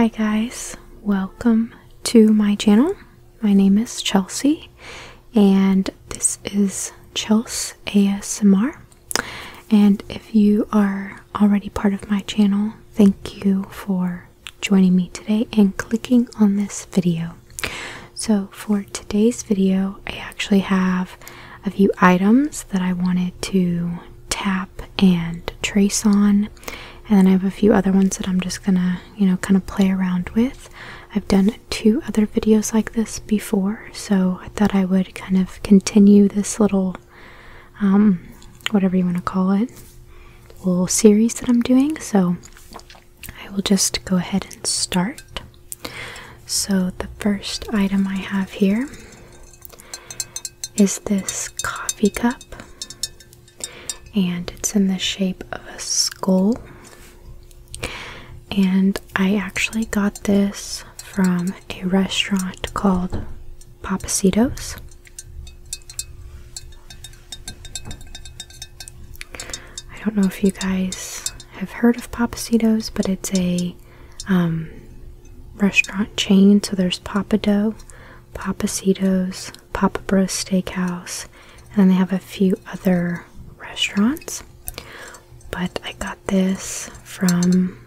Hi guys, welcome to my channel. My name is Chelsea and this is Chelsea ASMR. And if you are already part of my channel, thank you for joining me today and clicking on this video. So for today's video, I actually have a few items that I wanted to tap and trace on. And then I have a few other ones that I'm just gonna, kind of play around with. I've done 2 other videos like this before, so I thought I would kind of continue this little, whatever you want to call it, little series that I'm doing. So I will just go ahead and start. So the first item I have here is this coffee cup, and it's in the shape of a skull. And I actually got this from a restaurant called Pappasitos. I don't know if you guys have heard of Pappasitos, but it's a restaurant chain. So there's Papado, Pappasitos, Papa Bros Steakhouse, and then they have a few other restaurants. But I got this from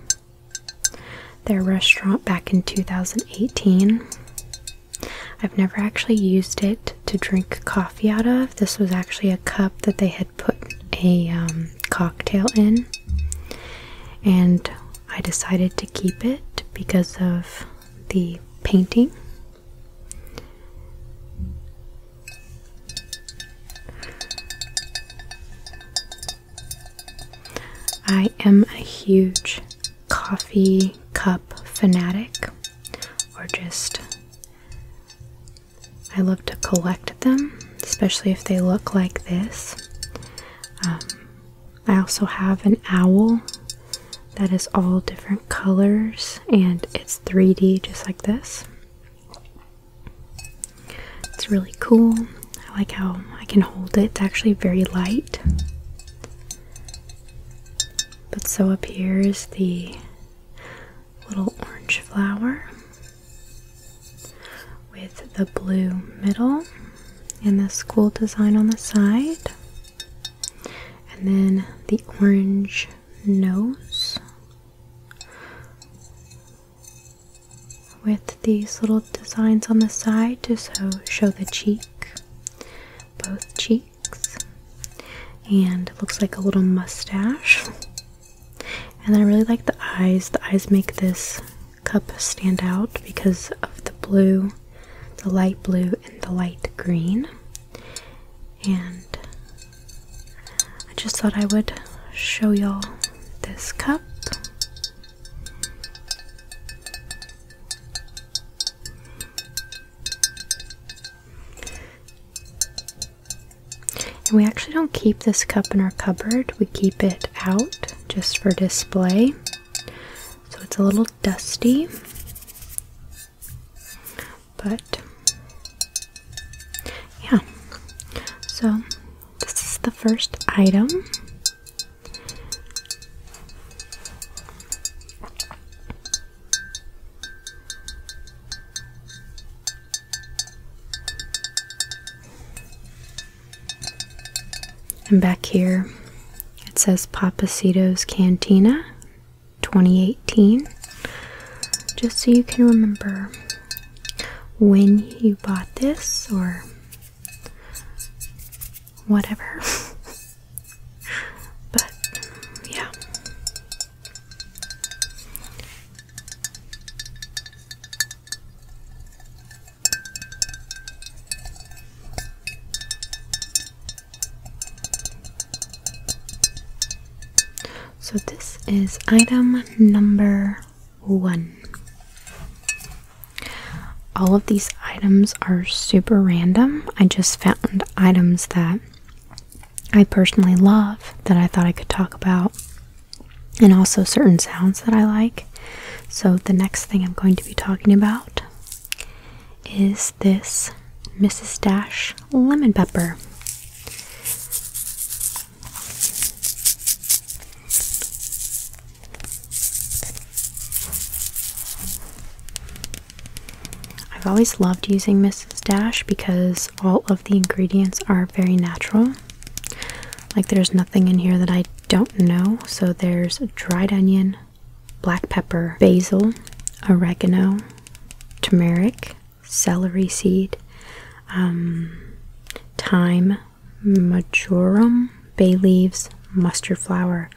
their restaurant back in 2018. I've never actually used it to drink coffee out of. This was actually a cup that they had put a cocktail in, and I decided to keep it because of the painting. I am a huge coffee cup fanatic, or just I love to collect them, especially if they look like this. I also have an owl that is all different colors and it's 3D just like this. It's really cool. I like how I can hold it. It's actually very light. But so up here is the little orange flower with the blue middle and this cool design on the side, and then the orange nose with these little designs on the side to show the cheek, both cheeks, and it looks like a little mustache. And I really like the eyes. The eyes make this cup stand out because of the blue, the light blue, and the light green. And I just thought I would show y'all this cup. And we actually don't keep this cup in our cupboard. We keep it out just for display. So it's a little dusty, but yeah. So this is the first item. And back here it says Pappasitos Cantina 2018, just so you can remember when you bought this or whatever. But yeah. So this is item number 1. All of these items are super random. I just found items that I personally love that I thought I could talk about, and also certain sounds that I like. So the next thing I'm going to be talking about is this Mrs. Dash lemon pepper. always loved using Mrs. Dash because all of the ingredients are very natural. Like there's nothing in here that I don't know. So there's dried onion, black pepper, basil, oregano, turmeric, celery seed, thyme, marjoram, bay leaves, mustard flour,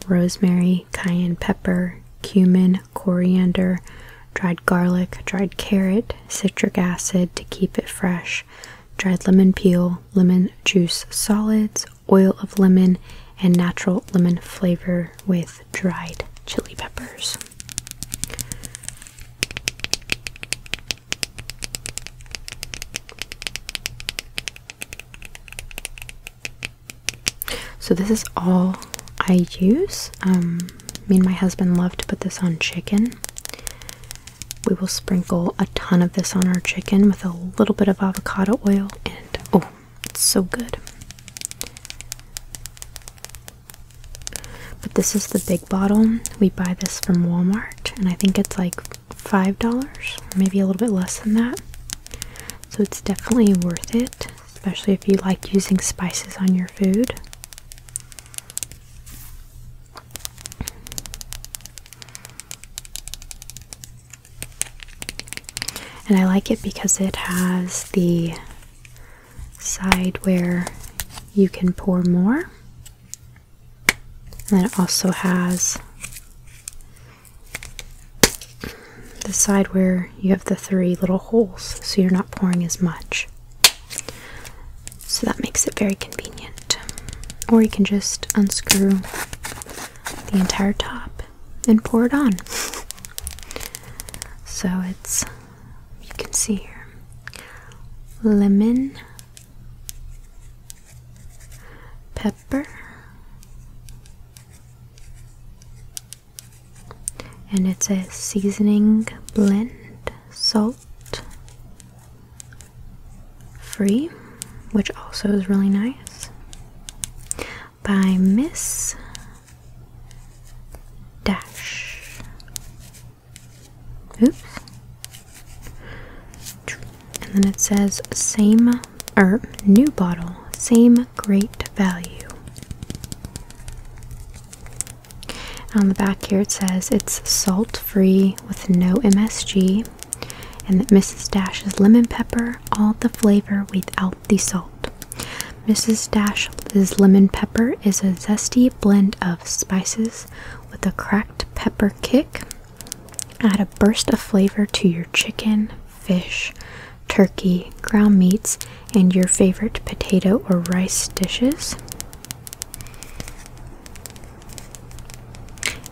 rosemary, cayenne pepper, cumin, coriander, dried garlic, dried carrot, citric acid to keep it fresh, dried lemon peel, lemon juice solids, oil of lemon, and natural lemon flavor with dried chili peppers. So this is all I use. Me and my husband love to put this on chicken. We will sprinkle a ton of this on our chicken with a little bit of avocado oil, and oh, it's so good. But this is the big bottle. We buy this from Walmart, and I think it's like $5, or maybe a little bit less than that. So it's definitely worth it, especially if you like using spices on your food. And I like it because it has the side where you can pour more. And then it also has the side where you have the 3 little holes, so you're not pouring as much. So that makes it very convenient. Or you can just unscrew the entire top and pour it on. So it's, you can see here, lemon, pepper, and it's a seasoning blend, salt free, which also is really nice, by Miss Dash. Oops. And then it says new bottle, same great value. On the back here it says it's salt free with no MSG, and that Mrs. Dash's lemon pepper, all the flavor without the salt. Mrs. Dash's lemon pepper is a zesty blend of spices with a cracked pepper kick. Add a burst of flavor to your chicken, fish, turkey, ground meats, and your favorite potato or rice dishes.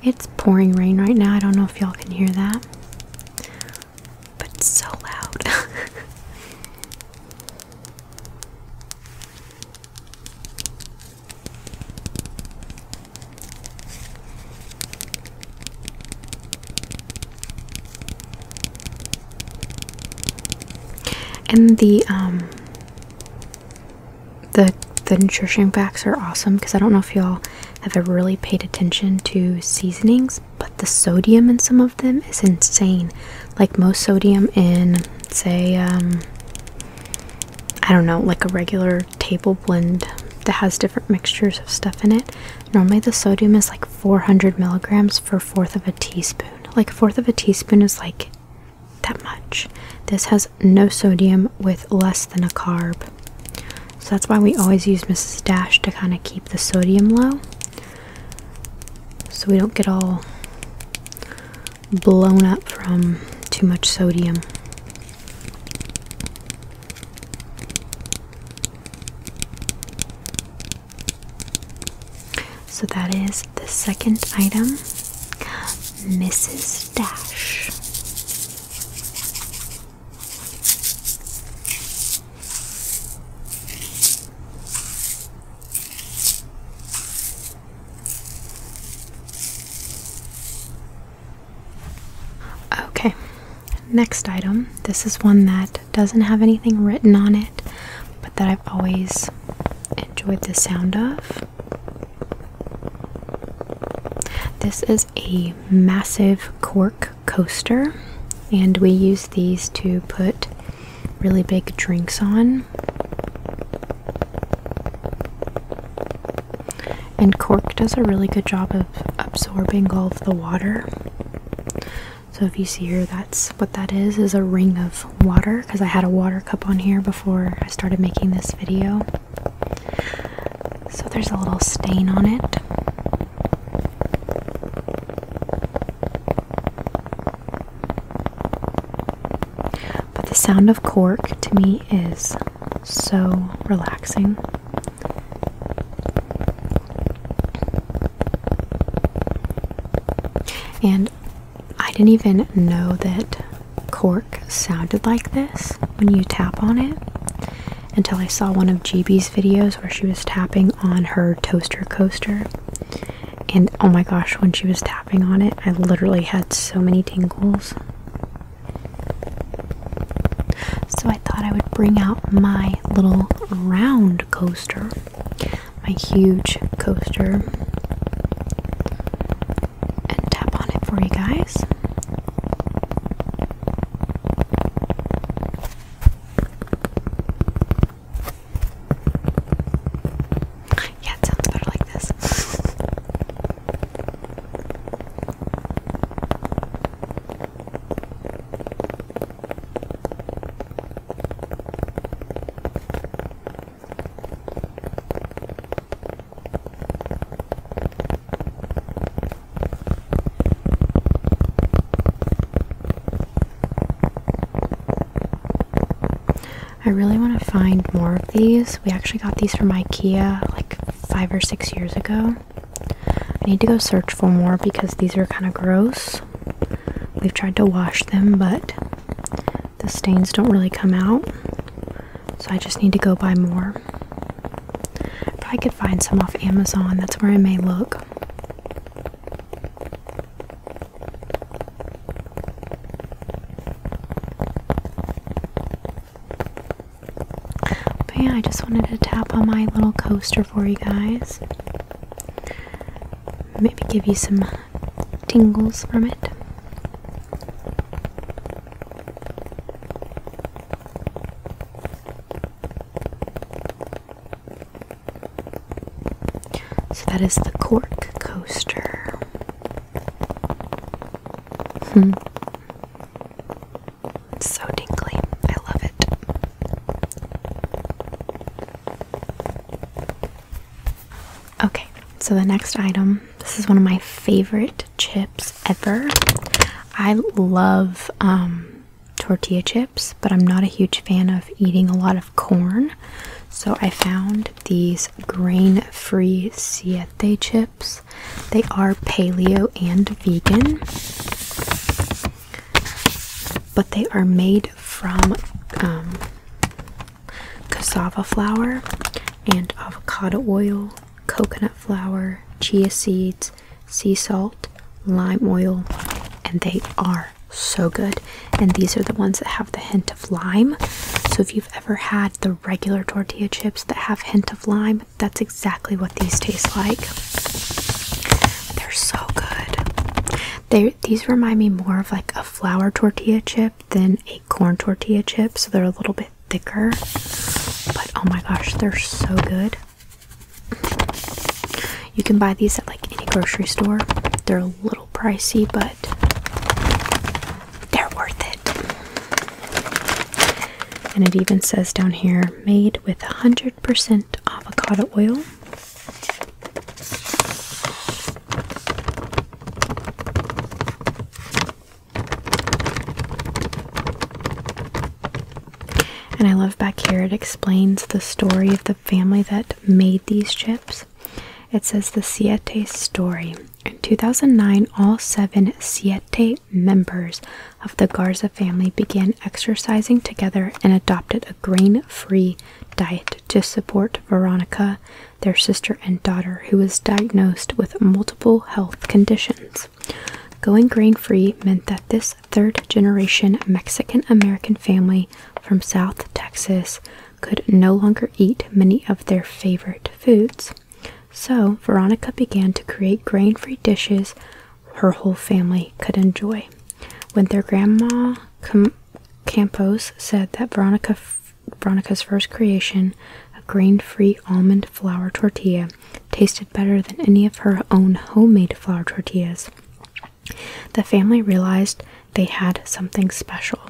It's pouring rain right now. I don't know if y'all can hear that, but it's so loud. And the nutrition facts are awesome, because I don't know if y'all have ever really paid attention to seasonings, but the sodium in some of them is insane. Like most sodium in, say, I don't know, like a regular table blend that has different mixtures of stuff in it, normally the sodium is like 400 milligrams for 1/4 of a teaspoon. Like 1/4 of a teaspoon is like that much. This has no sodium with less than a carb. So that's why we always use Mrs. Dash to kind of keep the sodium low, so we don't get all blown up from too much sodium. So that is the second item, Mrs. Dash. Okay, next item. This is one that doesn't have anything written on it, but that I've always enjoyed the sound of. This is a massive Cork Coaster. and we use these to put really big drinks on. And Cork does a really good job of absorbing all of the water. So if you see here, that's what that is a ring of water, because I had a water cup on here before I started making this video. So there's a little stain on it. But the sound of cork to me is so relaxing. And I didn't even know that cork sounded like this when you tap on it until I saw one of GB's videos where she was tapping on her toaster coaster. And oh my gosh, when she was tapping on it, I literally had so many tingles. So I thought I would bring out my little round coaster, my huge coaster, and tap on it for you guys. Yeah, it sounds better like this. I really want to find more of these. We actually got these from IKEA like 5 or 6 years ago. I need to go search for more because these are kind of gross. We've tried to wash them, but the stains don't really come out. So I just need to go buy more. Probably could find some off Amazon. That's where I may look. Yeah, I just wanted to tap on my little coaster for you guys. Maybe give you some tingles from it. So that is the Cork Coaster. It's so tingly. I love it. Okay, so the next item, this is one of my favorite chips ever. I love tortilla chips, but I'm not a huge fan of eating a lot of corn. So I found these grain-free siete chips. They are paleo and vegan, but they are made from cassava flour and avocado oil, coconut flour, chia seeds, sea salt, lime oil, and they are so good. And these are the ones that have the hint of lime. So if you've ever had the regular tortilla chips that have hint of lime, that's exactly what these taste like. They're so good. These remind me more of like a flour tortilla chip than a corn tortilla chip, so they're a little bit thicker. But oh my gosh, they're so good. You can buy these at like any grocery store. They're a little pricey, but they're worth it. And it even says down here, made with 100% avocado oil. And I love back here, it explains the story of the family that made these chips. It says the Siete story. In 2009, all 7 Siete members of the Garza family began exercising together and adopted a grain-free diet to support Veronica, their sister and daughter, who was diagnosed with multiple health conditions. Going grain-free meant that this third-generation Mexican-American family from South Texas could no longer eat many of their favorite foods. So, Veronica began to create grain-free dishes her whole family could enjoy. when their grandma Campos said that Veronica's first creation, a grain-free almond flour tortilla, tasted better than any of her own homemade flour tortillas. The family realized they had something special.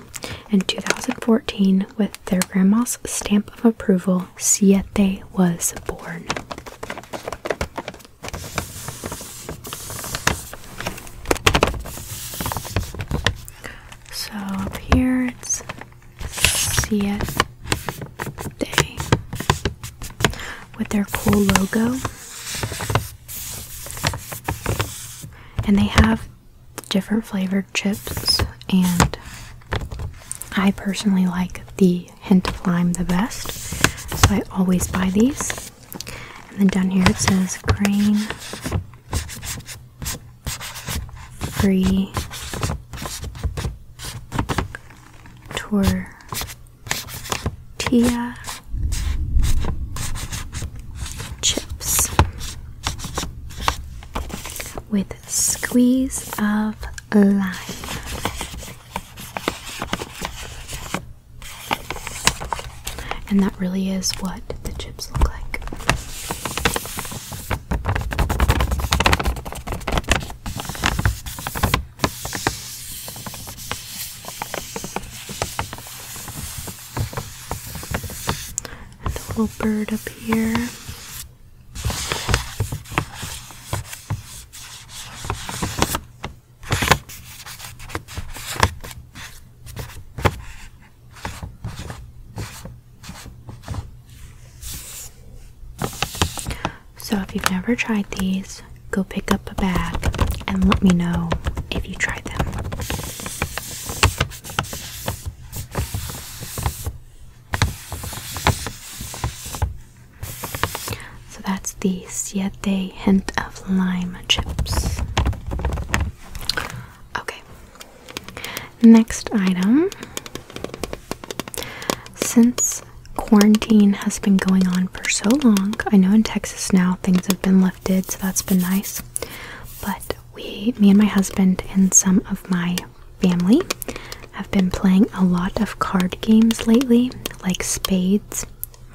In 2014, with their grandma's stamp of approval, Siete was born. So up here it's Siete with their cool logo. And they have different flavored chips, and I personally like the hint of lime the best, so I always buy these. And then down here it says grain-free tortilla chips with squeeze of lime. And that really is what the chips look like. And the little bird up here. So if you've never tried these, go pick up a bag and let me know if you tried them. So that's the Siete hint of lime chips. Okay. Next item. Since quarantine has been going on for so long, I know in Texas now things have been lifted, so that's been nice, but me and my husband and some of my family have been playing a lot of card games lately, like spades,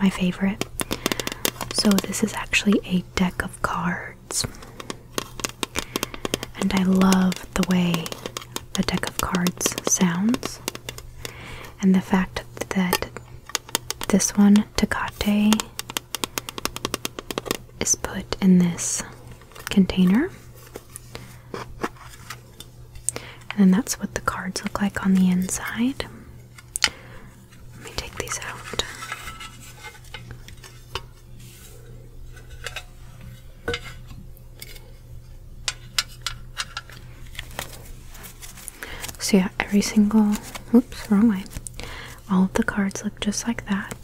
my favorite. So this is actually a deck of cards, and I love the way the deck of cards sounds, and the fact that this one, Tecate, is put in this container. And then that's what the cards look like on the inside. Let me take these out. So yeah, every single, oops, wrong way. All of the cards look just like that.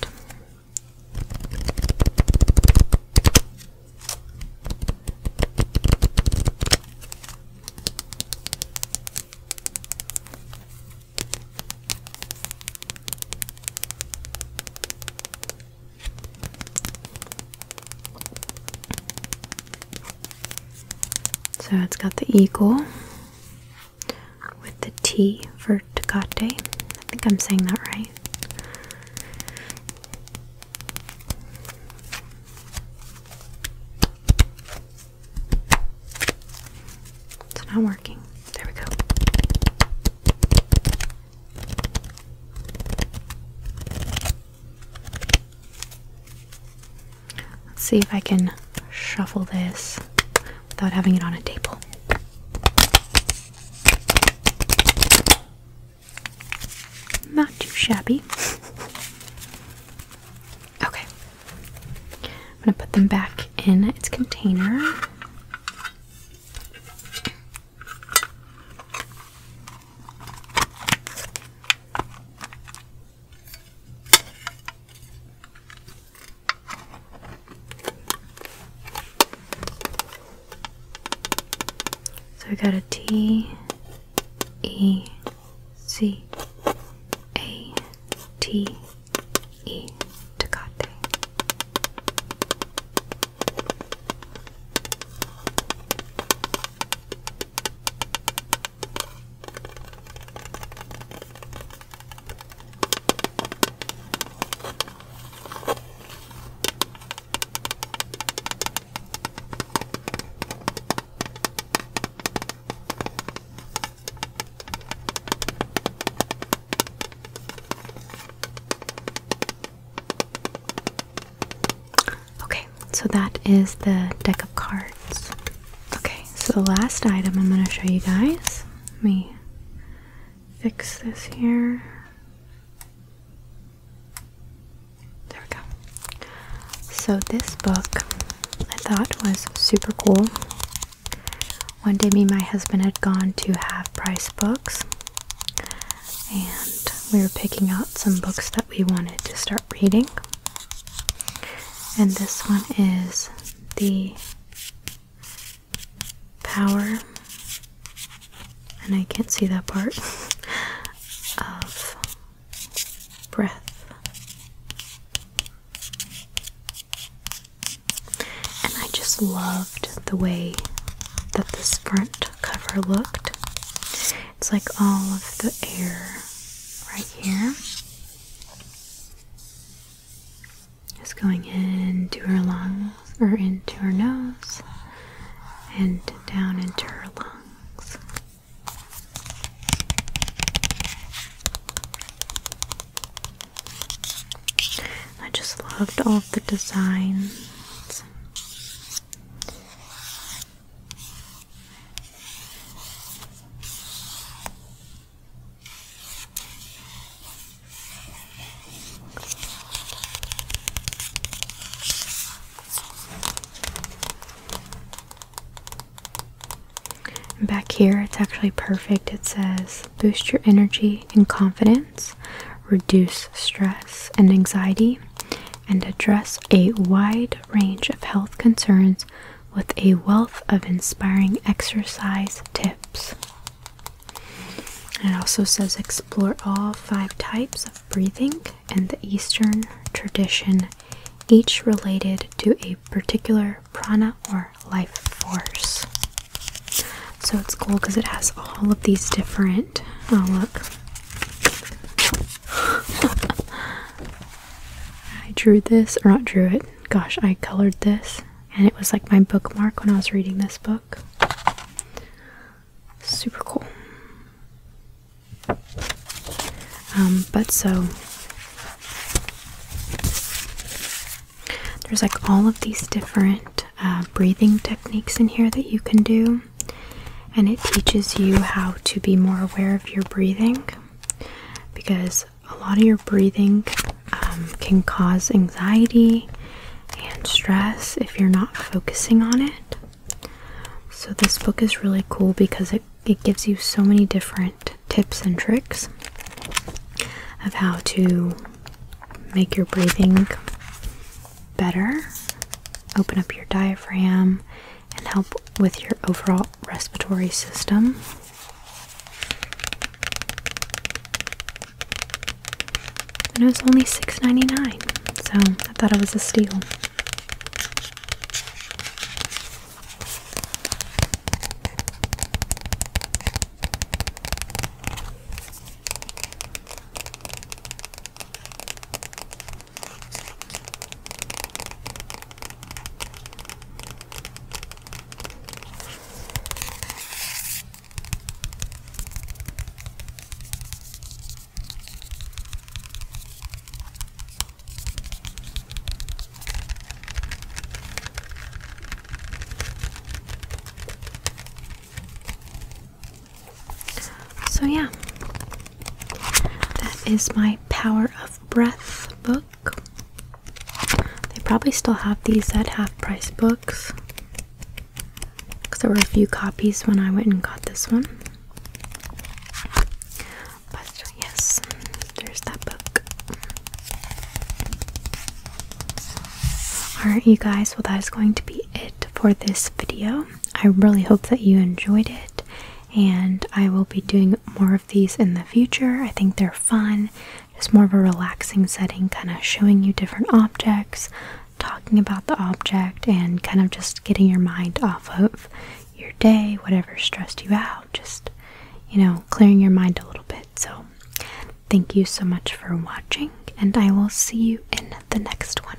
So it's got the eagle with the T for Tecate. I think I'm saying that right. It's not working. There we go. Let's see if I can shuffle this without having it on a table. Not too shabby. Okay. I'm going to put them back in its container. So we got a T, E, C, A, T, E, Tecate. so that is the deck of cards. Okay, so the last item I'm going to show you guys. Let me fix this here. There we go. So this book I thought was super cool. One day me and my husband had gone to Half Price Books, and we were picking out some books that we wanted to start reading. And this one is The Power, and I can't see that part, of Breath. And I just loved the way that this front cover looked. It's like all of the air right here is going into her lungs, or into her nose, and down into her lungs. I just loved all of the designs. Back here, it's actually perfect. It says, boost your energy and confidence, reduce stress and anxiety, and address a wide range of health concerns with a wealth of inspiring exercise tips. And it also says, explore all 5 types of breathing in the Eastern tradition, each related to a particular prana or life force. So it's cool because it has all of these different, oh look, I drew this, or not drew it, gosh, I colored this, and it was like my bookmark when I was reading this book. Super cool. But so, there's like all of these different breathing techniques in here that you can do. And it teaches you how to be more aware of your breathing, because a lot of your breathing can cause anxiety and stress if you're not focusing on it. So this book is really cool because it gives you so many different tips and tricks of how to make your breathing better, open up your diaphragm, and help with your overall respiratory system. And it was only $6.99, so I thought it was a steal. So yeah, that is my Power of Breath book. They probably still have these at Half Price Books, because there were a few copies when I went and got this one. But yes, there's that book. Alright you guys, well that is going to be it for this video. I really hope that you enjoyed it, and I will be doing more of these in the future. I think they're fun, just more of a relaxing setting, kind of showing you different objects, talking about the object, and kind of just getting your mind off of your day, whatever stressed you out, just, you know, clearing your mind a little bit. So thank you so much for watching, and I will see you in the next one.